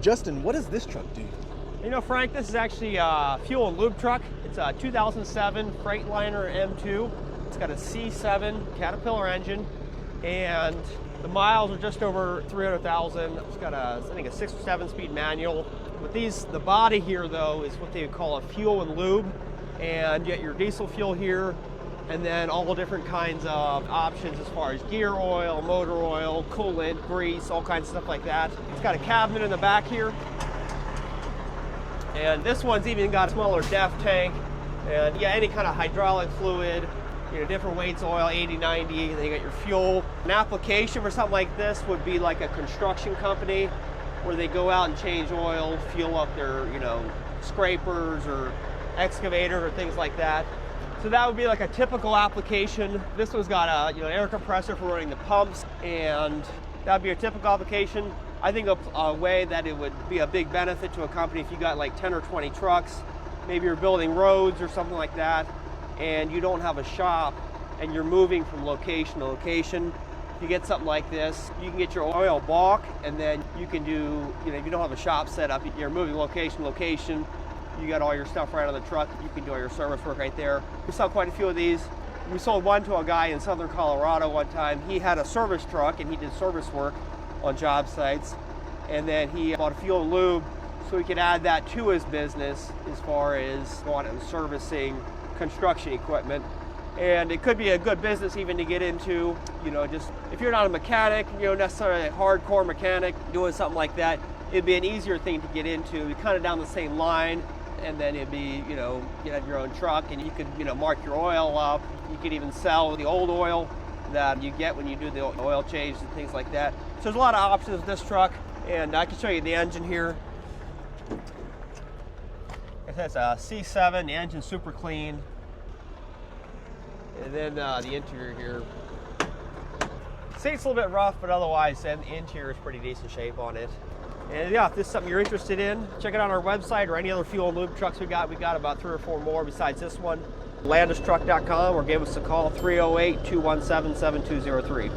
Justin, what does this truck do? You know, Frank, this is actually a fuel and lube truck. It's a 2007 Freightliner M2. It's got a C7 Caterpillar engine, and the miles are just over 300,000. It's got I think a 6 or 7 speed manual. With these, the body here though is what they would call a fuel and lube, and you get your diesel fuel here, and then all different kinds of options as far as gear oil, motor oil, coolant, grease, all kinds of stuff like that. It's got a cabinet in the back here. And this one's even got a smaller DEF tank, and yeah, any kind of hydraulic fluid, you know, different weights oil, 80, 90, and then you got your fuel. An application for something like this would be like a construction company where they go out and change oil, fuel up their, you know, scrapers or excavator or things like that. So that would be like a typical application. This one's got a, you know, air compressor for running the pumps, and that would be a typical application. I think a way that it would be a big benefit to a company if you got like 10 or 20 trucks, maybe you're building roads or something like that, and you don't have a shop and you're moving from location to location. If you get something like this, you can get your oil bulk, and then you can do, you know, if you don't have a shop set up, you're moving location to location, you got all your stuff right on the truck, you can do all your service work right there. We saw quite a few of these. We sold one to a guy in southern Colorado one time. He had a service truck and he did service work on job sites, and then he bought a fuel and lube so he could add that to his business as far as going and servicing construction equipment. And it could be a good business even to get into, you know, just if you're not a mechanic, you know, necessarily a hardcore mechanic doing something like that, it'd be an easier thing to get into. You're kind of down the same line, and then it'd be, you know, you have your own truck and you could, you know, mark your oil up. You could even sell the old oil that you get when you do the oil change and things like that. So there's a lot of options with this truck, and I can show you the engine here. It has a C7, the engine's super clean. And then the interior here. Seat's a little bit rough, but otherwise the interior is pretty decent shape on it. And yeah, if this is something you're interested in, check it out on our website or any other fuel and lube trucks we got. We got about 3 or 4 more besides this one. LandisTruck.com, or give us a call, 308-217-7203.